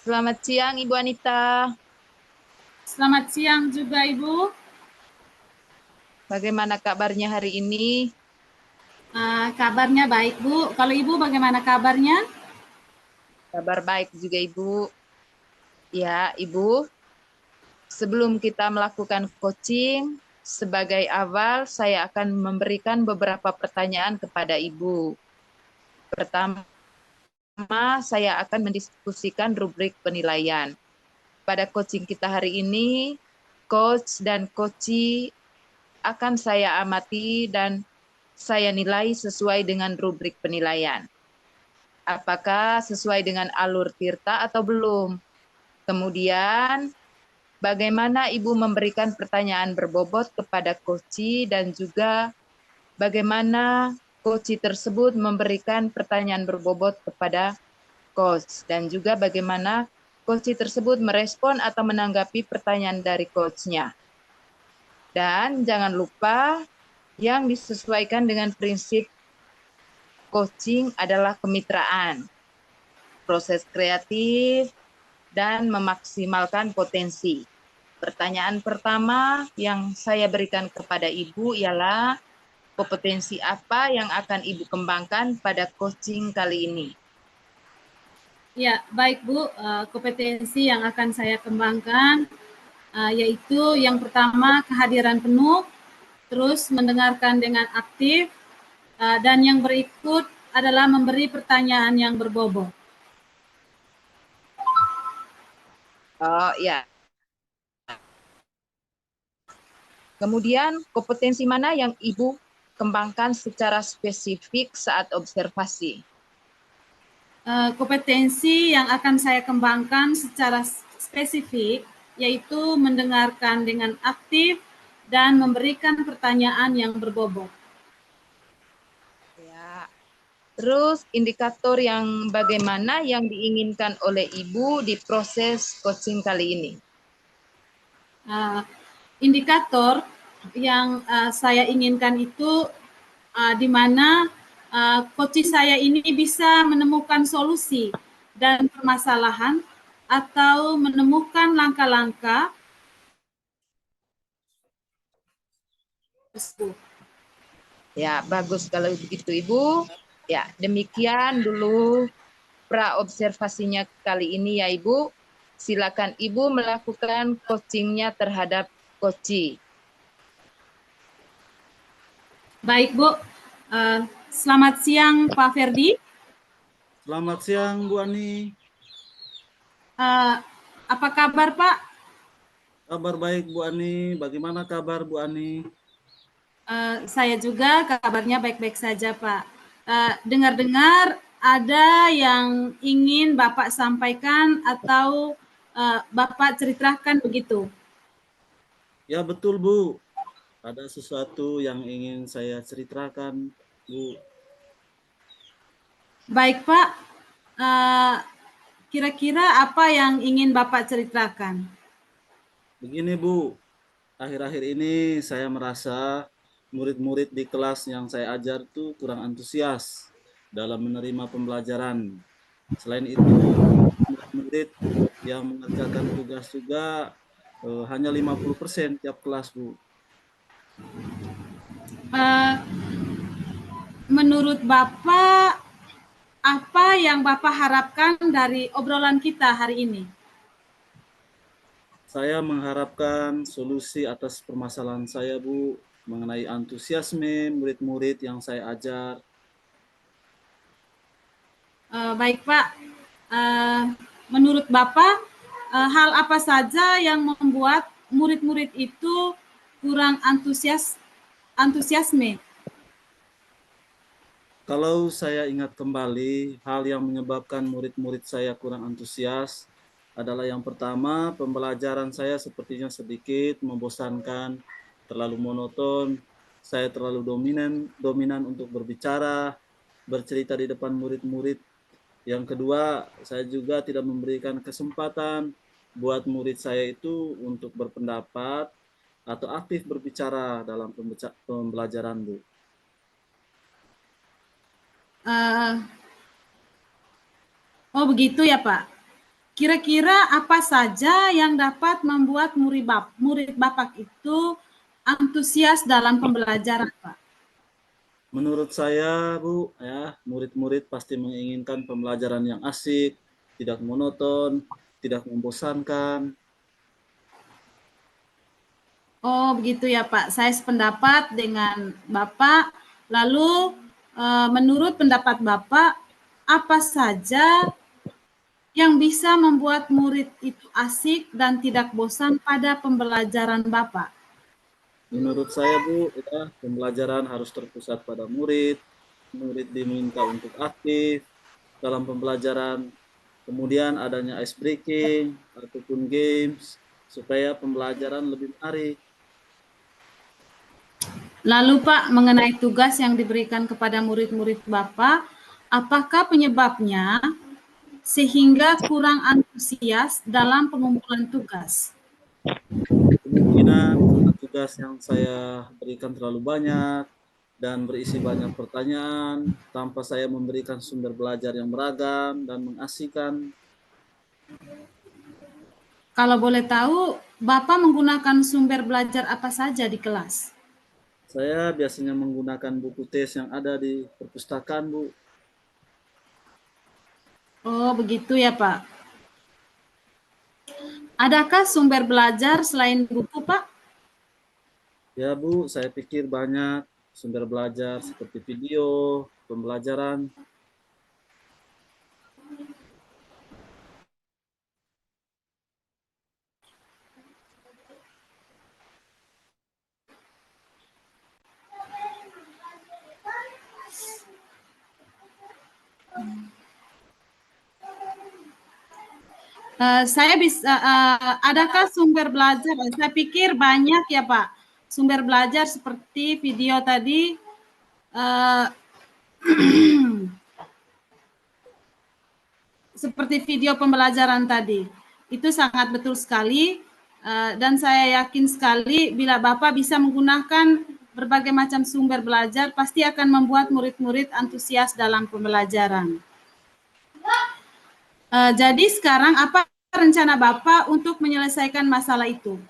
Selamat siang, Ibu Anita. Selamat siang juga, Ibu. Bagaimana kabarnya hari ini? Kabarnya baik, Bu. Kalau Ibu bagaimana kabarnya? Kabar baik juga, Ibu. Ya, Ibu, sebelum kita melakukan coaching, sebagai awal saya akan memberikan beberapa pertanyaan kepada Ibu. Pertama, saya akan mendiskusikan rubrik penilaian. Pada coaching kita hari ini, coach dan coachee akan saya amati dan saya nilai sesuai dengan rubrik penilaian. Apakah sesuai dengan alur Tirta atau belum? Kemudian, bagaimana Ibu memberikan pertanyaan berbobot kepada coachee dan juga bagaimana coachee tersebut memberikan pertanyaan berbobot kepada coach dan juga bagaimana coachee tersebut merespon atau menanggapi pertanyaan dari coachnya. Dan jangan lupa yang disesuaikan dengan prinsip coaching adalah kemitraan, proses kreatif, dan memaksimalkan potensi. Pertanyaan pertama yang saya berikan kepada Ibu ialah kompetensi apa yang akan Ibu kembangkan pada coaching kali ini? Ya, baik, Bu. Kompetensi yang akan saya kembangkan yaitu yang pertama kehadiran penuh, terus mendengarkan dengan aktif, dan yang berikut adalah memberi pertanyaan yang berbobot. Oh ya. Kemudian kompetensi mana yang Ibu kembangkan secara spesifik saat observasi? Kompetensi yang akan saya kembangkan secara spesifik yaitu mendengarkan dengan aktif dan memberikan pertanyaan yang berbobot. Ya. Terus indikator yang bagaimana yang diinginkan oleh Ibu di proses coaching kali ini? Indikator yang saya inginkan itu di mana coach saya ini bisa menemukan solusi dan permasalahan atau menemukan langkah-langkah tersebut. Ya, bagus kalau begitu Ibu. Ya, demikian dulu pra-observasinya kali ini ya Ibu. Silakan Ibu melakukan coachingnya terhadap coachee. Baik, Bu. Selamat siang, Pak Ferdi. Selamat siang, Bu Ani. Apa kabar, Pak? Kabar baik, Bu Ani. Bagaimana kabar, Bu Ani? Saya juga kabarnya baik-baik saja, Pak. Dengar-dengar ada yang ingin Bapak sampaikan atau Bapak ceritakan begitu? Ya, betul, Bu. Ada sesuatu yang ingin saya ceritakan, Bu. Baik, Pak. Kira-kira apa yang ingin Bapak ceritakan? Begini, Bu. Akhir-akhir ini saya merasa murid-murid di kelas yang saya ajar itu kurang antusias dalam menerima pembelajaran. Selain itu, murid-murid yang mengerjakan tugas juga hanya 50% tiap kelas, Bu. Menurut Bapak, apa yang Bapak harapkan dari obrolan kita hari ini? Saya mengharapkan solusi atas permasalahan saya, Bu, mengenai antusiasme murid-murid yang saya ajar. Baik, Pak. Menurut Bapak, hal apa saja yang membuat murid-murid itu kurang antusiasme? Kalau saya ingat kembali, hal yang menyebabkan murid-murid saya kurang antusias adalah yang pertama, pembelajaran saya sepertinya sedikit membosankan, terlalu monoton, saya terlalu dominan untuk berbicara, bercerita di depan murid-murid. Yang kedua, saya juga tidak memberikan kesempatan buat murid saya itu untuk berpendapat atau aktif berbicara dalam pembelajaran, Bu. Oh begitu ya, Pak. kira-kira apa saja yang dapat membuat murid Bapak itu antusias dalam pembelajaran, Pak? Menurut saya, Bu, ya, murid-murid pasti menginginkan pembelajaran yang asik, tidak monoton, tidak membosankan. Oh, begitu ya, Pak. Saya sependapat dengan Bapak. Lalu, menurut pendapat Bapak, apa saja yang bisa membuat murid itu asik dan tidak bosan pada pembelajaran Bapak? Menurut saya, Bu, ya, pembelajaran harus terpusat pada murid. Murid diminta untuk aktif dalam pembelajaran. Kemudian adanya ice breaking ataupun games supaya pembelajaran lebih menarik. Lalu Pak, mengenai tugas yang diberikan kepada murid-murid Bapak, apakah penyebabnya sehingga kurang antusias dalam pengumpulan tugas? Kemungkinan karena tugas yang saya berikan terlalu banyak dan berisi banyak pertanyaan tanpa saya memberikan sumber belajar yang beragam dan mengasihkan. Kalau boleh tahu, Bapak menggunakan sumber belajar apa saja di kelas? Saya biasanya menggunakan buku tes yang ada di perpustakaan, Bu. Oh, begitu ya, Pak. Adakah sumber belajar selain buku, Pak? Ya, Bu, saya pikir banyak sumber belajar seperti video, pembelajaran. Saya bisa, adakah sumber belajar? Saya pikir banyak ya, Pak. Sumber belajar seperti video tadi, eh, seperti video pembelajaran tadi. Itu sangat betul sekali, dan saya yakin sekali bila Bapak bisa menggunakan berbagai macam sumber belajar, pasti akan membuat murid-murid antusias dalam pembelajaran. Jadi sekarang apa rencana Bapak untuk menyelesaikan masalah itu?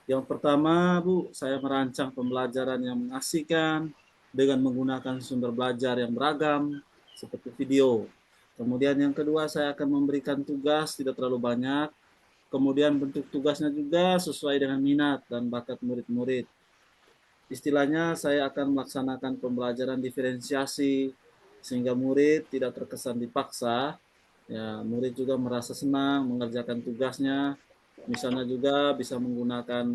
Yang pertama, Bu, saya merancang pembelajaran yang mengasihkan dengan menggunakan sumber belajar yang beragam seperti video. Kemudian yang kedua, saya akan memberikan tugas tidak terlalu banyak. Kemudian bentuk tugasnya juga sesuai dengan minat dan bakat murid-murid. Istilahnya saya akan melaksanakan pembelajaran diferensiasi sehingga murid tidak terkesan dipaksa. Ya, murid juga merasa senang mengerjakan tugasnya. Misalnya juga bisa menggunakan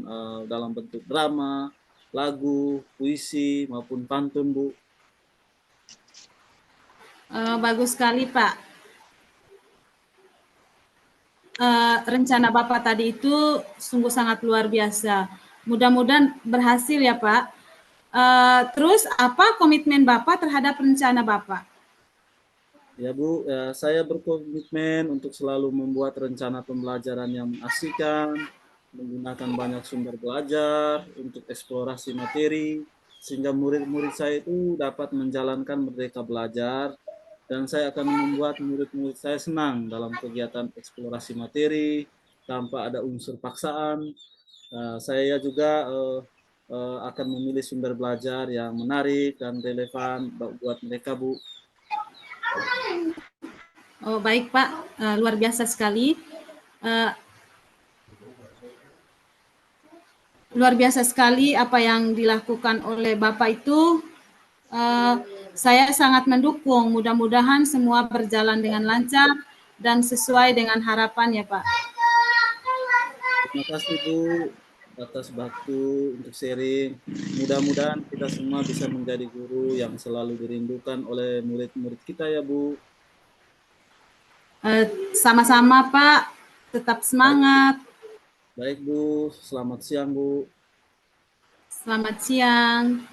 dalam bentuk drama, lagu, puisi maupun pantun, Bu. Bagus sekali, Pak. Rencana Bapak tadi itu sungguh sangat luar biasa. Mudah-mudahan berhasil ya, Pak. Terus apa komitmen Bapak terhadap rencana Bapak? Ya, Bu, ya, saya berkomitmen untuk selalu membuat rencana pembelajaran yang mengasihkan, menggunakan banyak sumber belajar untuk eksplorasi materi, sehingga murid-murid saya itu dapat menjalankan merdeka belajar, dan saya akan membuat murid-murid saya senang dalam kegiatan eksplorasi materi, tanpa ada unsur paksaan. Saya juga akan memilih sumber belajar yang menarik dan relevan buat mereka, Bu. Oh, baik, Pak. Luar biasa sekali. Luar biasa sekali apa yang dilakukan oleh Bapak itu. Saya sangat mendukung. Mudah-mudahan semua berjalan dengan lancar dan sesuai dengan harapan ya, Pak. Terima kasih, Bu, atas waktu untuk sharing. Mudah-mudahan kita semua bisa menjadi guru yang selalu dirindukan oleh murid-murid kita ya, Bu. Sama-sama, Pak. Tetap semangat. Baik, Bu. Selamat siang, Bu. Selamat siang.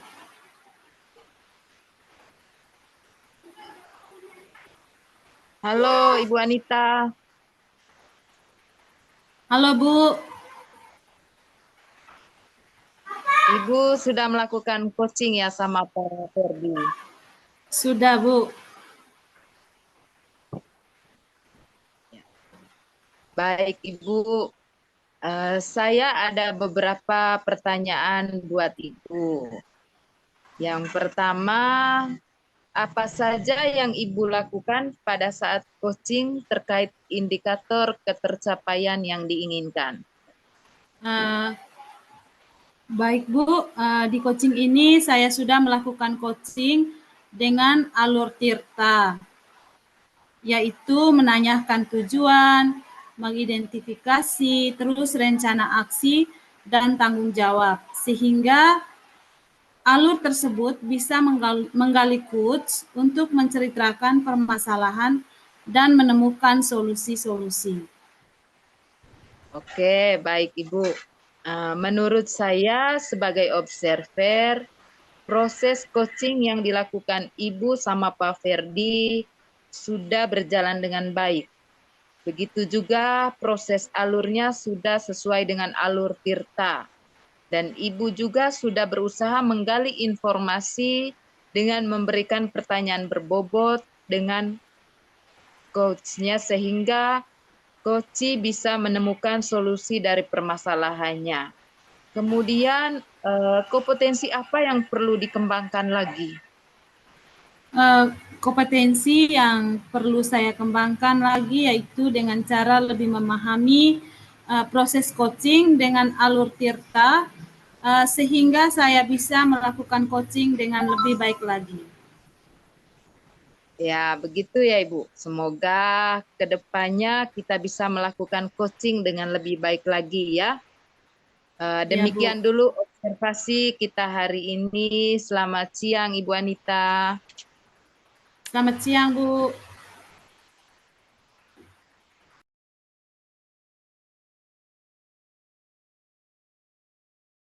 Halo, Ibu Anita. Halo, Bu. Ibu sudah melakukan coaching ya sama Pak Ferdi? Sudah, Bu. Baik, Ibu. Saya ada beberapa pertanyaan buat Ibu. Yang pertama, apa saja yang Ibu lakukan pada saat coaching terkait indikator ketercapaian yang diinginkan? Baik Bu, di coaching ini saya sudah melakukan coaching dengan alur Tirta, yaitu menanyakan tujuan, mengidentifikasi, terus rencana aksi, dan tanggung jawab. Sehingga alur tersebut bisa menggali coach untuk menceritakan permasalahan dan menemukan solusi-solusi. Oke, baik Ibu. Menurut saya sebagai observer, proses coaching yang dilakukan Ibu sama Pak Ferdi sudah berjalan dengan baik. Begitu juga proses alurnya sudah sesuai dengan alur Tirta. Dan Ibu juga sudah berusaha menggali informasi dengan memberikan pertanyaan berbobot dengan coach-nya sehingga coach bisa menemukan solusi dari permasalahannya. Kemudian kompetensi apa yang perlu dikembangkan lagi? Kompetensi yang perlu saya kembangkan lagi yaitu dengan cara lebih memahami proses coaching dengan alur Tirta sehingga saya bisa melakukan coaching dengan lebih baik lagi. Ya, begitu ya Ibu. Semoga kedepannya kita bisa melakukan coaching dengan lebih baik lagi ya. Demikian dulu observasi kita hari ini. Selamat siang Ibu Anita. Selamat siang Bu.